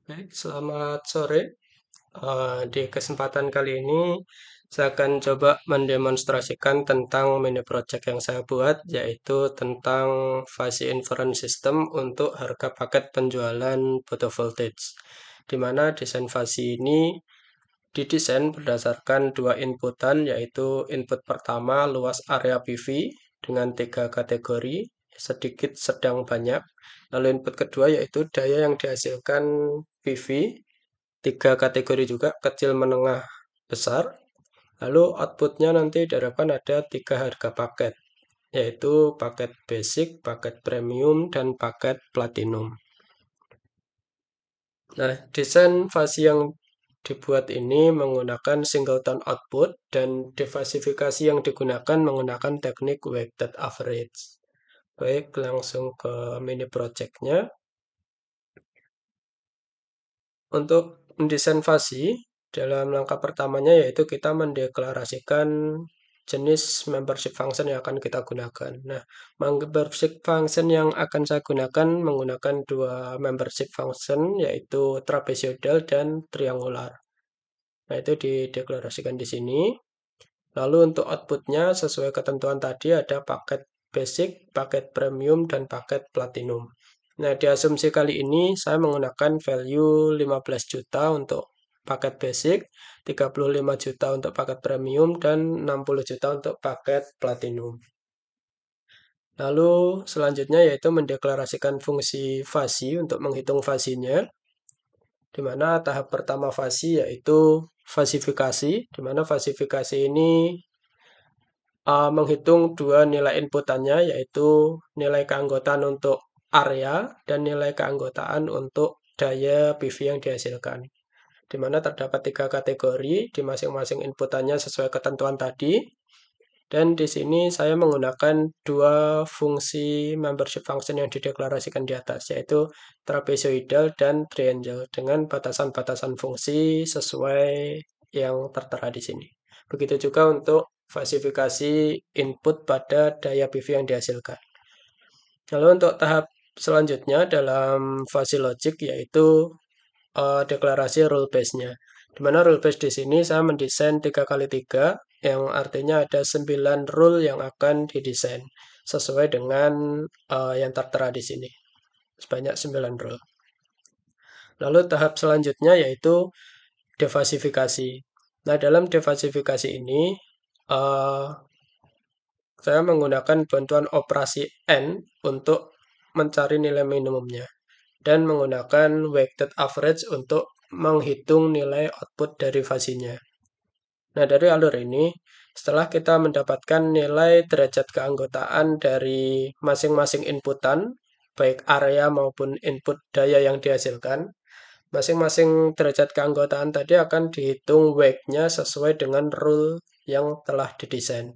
Baik, selamat sore. Di kesempatan kali ini, saya akan coba mendemonstrasikan tentang mini project yang saya buat, yaitu tentang fuzzy inference system untuk harga paket penjualan photovoltage. Di mana desain fuzzy ini didesain berdasarkan dua inputan, yaitu input pertama luas area PV dengan 3 kategori, sedikit, sedang, banyak. Lalu input kedua yaitu daya yang dihasilkan PV, 3 kategori juga, kecil, menengah, besar. Lalu outputnya nanti diharapkan ada 3 harga paket, yaitu paket basic, paket premium, dan paket platinum. Nah, desain fuzzy yang dibuat ini menggunakan singleton output dan defasifikasi yang digunakan menggunakan teknik weighted average. Baik, langsung ke mini projectnya. Untuk mendesain fuzzy, dalam langkah pertamanya yaitu kita mendeklarasikan jenis membership function yang akan kita gunakan. Nah, membership function yang akan saya gunakan menggunakan dua membership function, yaitu trapezoidal dan triangular. Nah, itu dideklarasikan di sini. Lalu untuk outputnya sesuai ketentuan tadi ada paket basic, paket premium, dan paket platinum. Nah, di asumsi kali ini saya menggunakan value 15 juta untuk paket basic, 35 juta untuk paket premium, dan 60 juta untuk paket platinum. Lalu selanjutnya yaitu mendeklarasikan fungsi fuzzy untuk menghitung fuzzy-nya, di mana tahap pertama fuzzy yaitu fazifikasi, di mana fazifikasi ini menghitung dua nilai inputannya, yaitu nilai keanggotaan untuk area dan nilai keanggotaan untuk daya PV yang dihasilkan. Di mana terdapat 3 kategori di masing-masing inputannya sesuai ketentuan tadi. Dan di sini saya menggunakan dua fungsi membership function yang dideklarasikan di atas, yaitu trapezoidal dan triangle dengan batasan-batasan fungsi sesuai yang tertera di sini. Begitu juga untuk falsifikasi input pada daya PV yang dihasilkan. Lalu untuk tahap selanjutnya dalam fuzzy logic yaitu deklarasi rule base-nya. Di mana rule base di sini saya mendesain 3x3 yang artinya ada 9 rule yang akan didesain sesuai dengan yang tertera di sini. Sebanyak 9 rule. Lalu tahap selanjutnya yaitu defasifikasi. Nah, dalam defasifikasi ini saya menggunakan bantuan operasi N untuk mencari nilai minimumnya dan menggunakan weighted average untuk menghitung nilai output dari fuzzy-nya. Nah, dari alur ini, setelah kita mendapatkan nilai derajat keanggotaan dari masing-masing inputan, baik area maupun input daya yang dihasilkan, masing-masing derajat keanggotaan tadi akan dihitung weight-nya sesuai dengan rule yang telah didesain.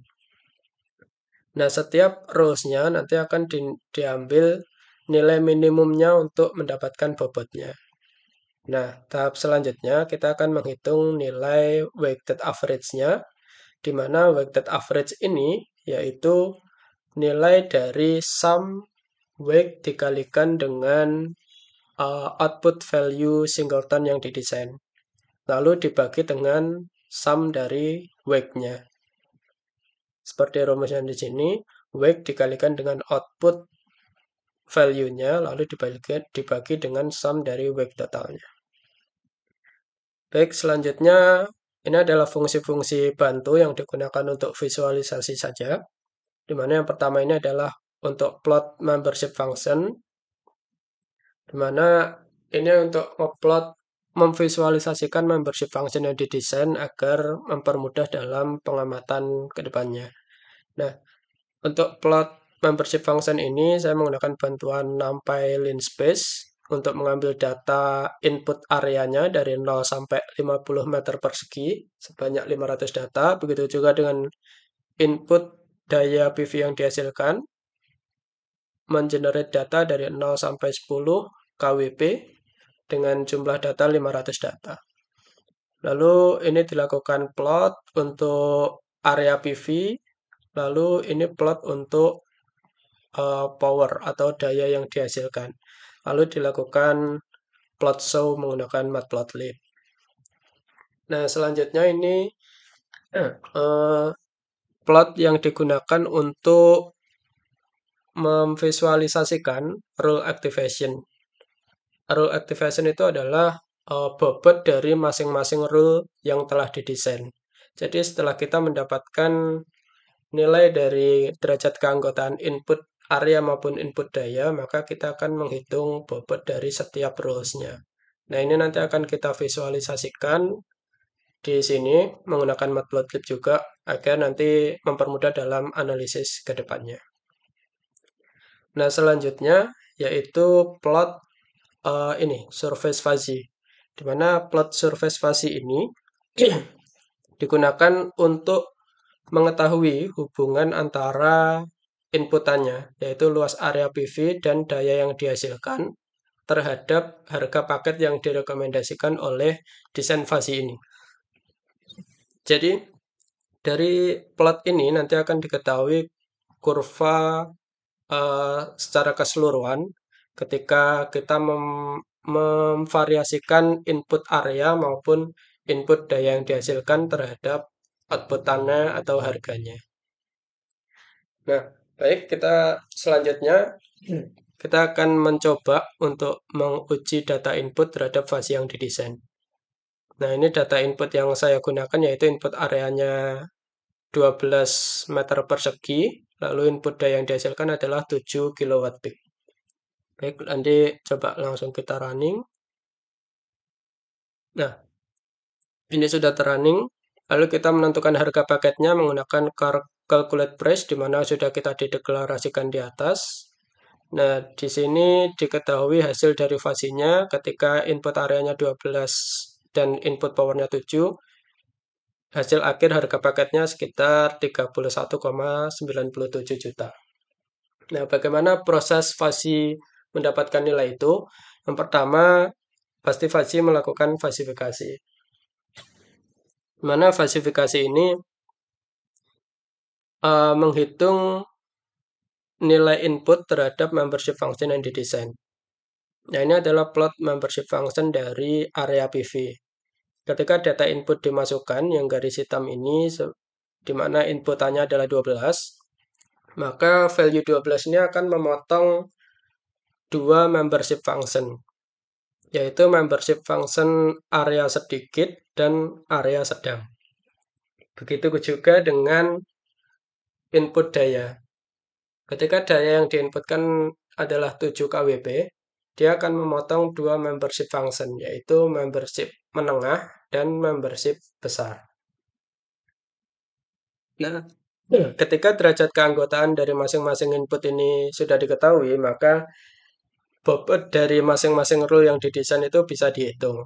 Nah, setiap rules-nya nanti akan diambil nilai minimumnya untuk mendapatkan bobotnya. Nah, tahap selanjutnya kita akan menghitung nilai weighted average-nya, di mana weighted average ini yaitu nilai dari sum weight dikalikan dengan output value singleton yang didesain. Lalu dibagi dengan sum dari weight-nya. Seperti rumusnya di sini, weight dikalikan dengan output value-nya, lalu dibagi dengan sum dari weight totalnya. Baik, selanjutnya ini adalah fungsi-fungsi bantu yang digunakan untuk visualisasi saja. Di mana yang pertama ini adalah untuk plot membership function, di mana ini untuk ngeplot memvisualisasikan membership function yang didesain agar mempermudah dalam pengamatan ke depannya. Nah, untuk plot membership function ini saya menggunakan bantuan NumPy linspace untuk mengambil data input areanya dari 0 sampai 50 meter persegi sebanyak 500 data. Begitu juga dengan input daya PV yang dihasilkan, mengenerate data dari 0 sampai 10 kWp dengan jumlah data 500 data. Lalu ini dilakukan plot untuk area PV, lalu ini plot untuk power atau daya yang dihasilkan. Lalu dilakukan plot show menggunakan matplotlib. Nah, selanjutnya ini plot yang digunakan untuk memvisualisasikan rule activation. Rule activation itu adalah bobot dari masing-masing rule yang telah didesain. Jadi setelah kita mendapatkan nilai dari derajat keanggotaan input area maupun input daya, maka kita akan menghitung bobot dari setiap rules-nya. Nah, ini nanti akan kita visualisasikan di sini menggunakan matplotlib juga agar nanti mempermudah dalam analisis ke depannya. Nah, selanjutnya yaitu plot ini surface fuzzy, di mana plot surface fuzzy ini digunakan untuk mengetahui hubungan antara inputannya, yaitu luas area PV dan daya yang dihasilkan terhadap harga paket yang direkomendasikan oleh desain fuzzy ini. Jadi, dari plot ini nanti akan diketahui kurva secara keseluruhan ketika kita memvariasikan input area maupun input daya yang dihasilkan terhadap outputannya atau harganya. Nah, baik, kita selanjutnya kita akan mencoba untuk menguji data input terhadap fuzzy yang didesain. Nah, ini data input yang saya gunakan yaitu input areanya 12 meter persegi, lalu input daya yang dihasilkan adalah 7 kW peak. Baik, nanti coba langsung kita running. Nah, ini sudah terrunning. Lalu kita menentukan harga paketnya menggunakan calculate price, di mana sudah kita dideklarasikan di atas. Nah, di sini diketahui hasil dari fuzzy-nya ketika input areanya 12 dan input powernya 7. Hasil akhir harga paketnya sekitar 31,97 juta. Nah, bagaimana proses fuzzy mendapatkan nilai itu? Yang pertama, pasti fuzzy melakukan falsifikasi. Mana falsifikasi ini menghitung nilai input terhadap membership function yang didesain. Nah, ini adalah plot membership function dari area PV. Ketika data input dimasukkan, yang garis hitam ini, di mana inputannya adalah 12, maka value 12 ini akan memotong dua membership function, yaitu membership function area sedikit dan area sedang. Begitu juga dengan input daya. Ketika daya yang diinputkan adalah 7 kWp, dia akan memotong dua membership function, yaitu membership menengah dan membership besar. Nah, ketika derajat keanggotaan dari masing-masing input ini sudah diketahui, maka bobot dari masing-masing rule yang didesain itu bisa dihitung.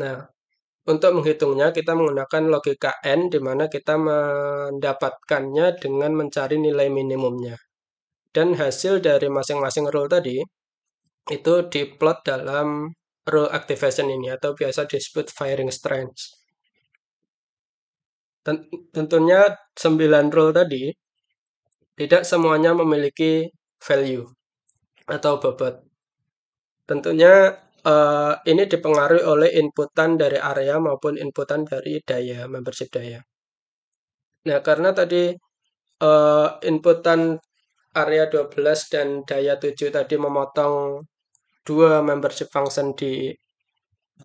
Nah, untuk menghitungnya kita menggunakan logika N, di mana kita mendapatkannya dengan mencari nilai minimumnya. Dan hasil dari masing-masing rule tadi itu diplot dalam rule activation ini, atau biasa disebut firing strength. Tentunya 9 rule tadi tidak semuanya memiliki value atau bobot. Tentunya ini dipengaruhi oleh inputan dari area maupun inputan dari daya, membership daya. Nah, karena tadi inputan area 12 dan daya 7 tadi memotong dua membership function di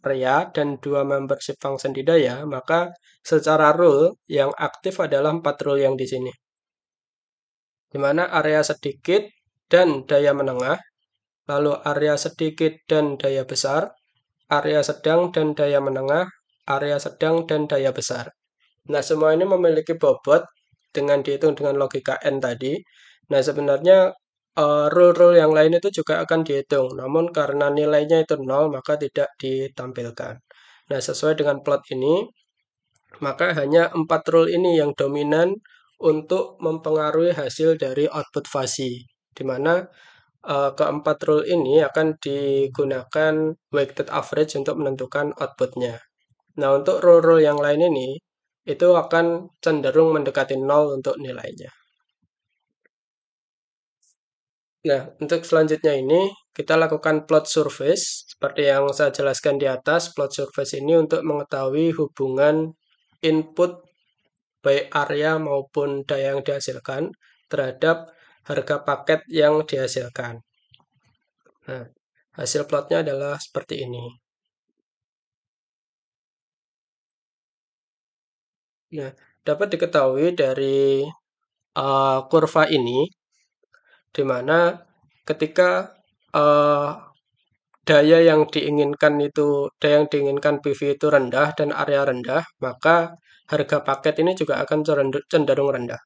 area dan dua membership function di daya, maka secara rule yang aktif adalah 4 rule yang di sini. Di mana area sedikit dan daya menengah, lalu area sedikit dan daya besar, area sedang dan daya menengah, area sedang dan daya besar. Nah, semua ini memiliki bobot dengan dihitung dengan logika N tadi. Nah, sebenarnya rule-rule yang lain itu juga akan dihitung, namun karena nilainya itu 0, maka tidak ditampilkan. Nah, sesuai dengan plot ini, maka hanya 4 rule ini yang dominan untuk mempengaruhi hasil dari output fuzzy, di mana keempat rule ini akan digunakan weighted average untuk menentukan outputnya. Nah, untuk rule-rule yang lain ini, itu akan cenderung mendekati 0 untuk nilainya. Nah, untuk selanjutnya ini kita lakukan plot surface. Seperti yang saya jelaskan di atas, plot surface ini untuk mengetahui hubungan input baik area maupun daya yang dihasilkan terhadap harga paket yang dihasilkan. Nah, hasil plotnya adalah seperti ini. Nah, dapat diketahui dari kurva ini, di mana ketika uh, daya yang diinginkan PV itu rendah dan area rendah, maka harga paket ini juga akan cenderung rendah.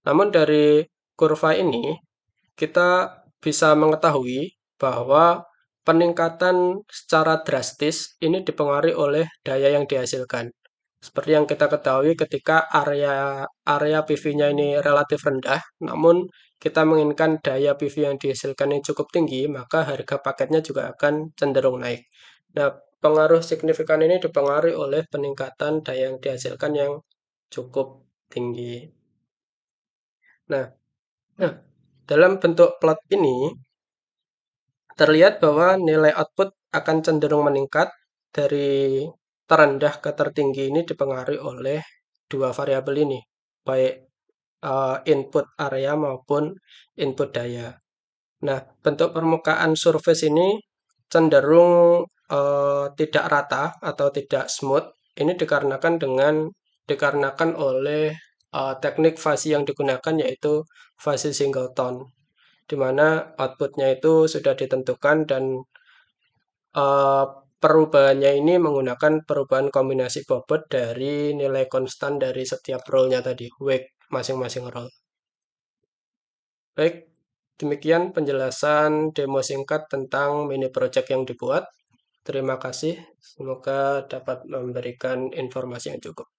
Namun dari kurva ini kita bisa mengetahui bahwa peningkatan secara drastis ini dipengaruhi oleh daya yang dihasilkan. Seperti yang kita ketahui ketika area PV-nya ini relatif rendah, namun kita menginginkan daya PV yang dihasilkan yang cukup tinggi, maka harga paketnya juga akan cenderung naik. Nah, pengaruh signifikan ini dipengaruhi oleh peningkatan daya yang dihasilkan yang cukup tinggi. Nah, nah, dalam bentuk plot ini terlihat bahwa nilai output akan cenderung meningkat dari terendah ke tertinggi ini dipengaruhi oleh dua variabel ini, baik input area maupun input daya. Nah, bentuk permukaan surface ini cenderung tidak rata atau tidak smooth. Ini dikarenakan oleh teknik fasi yang digunakan, yaitu fasi singleton, di mana outputnya itu sudah ditentukan dan eh, perubahannya ini menggunakan perubahan kombinasi bobot dari nilai konstan dari setiap role-nya tadi, weight masing-masing role. Baik, demikian penjelasan demo singkat tentang mini project yang dibuat. Terima kasih, semoga dapat memberikan informasi yang cukup.